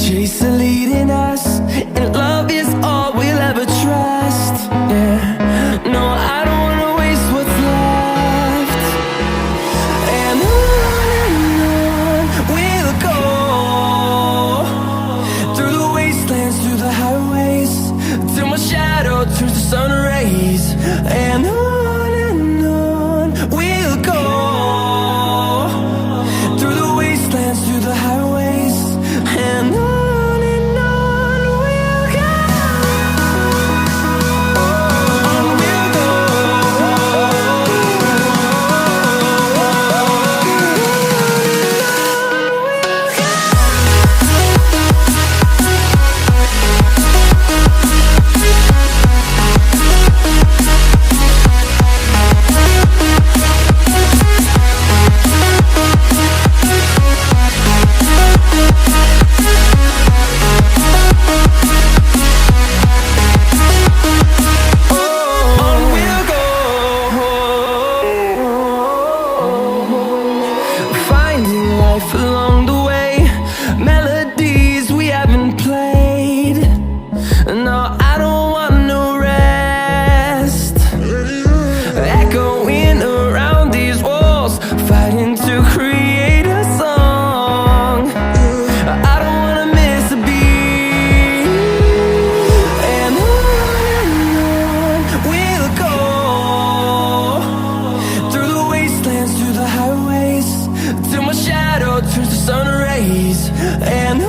chase the leading us, and love is all we'll ever trust. Yeah, no, I don't wanna waste what's left. And on we'll go, through the wastelands, through the highways, till my shadow turns to sun rays. And on we'll go, through the wastelands, through the highways, and on we'll go. On we'll go. Along the way, melodies we haven't played. No, I don't want no rest. Echoing around these walls, fighting to create a song. I don't wanna miss a beat. And on we'll go, through the wastelands, through the highways, till my shadow turns to sun rays. And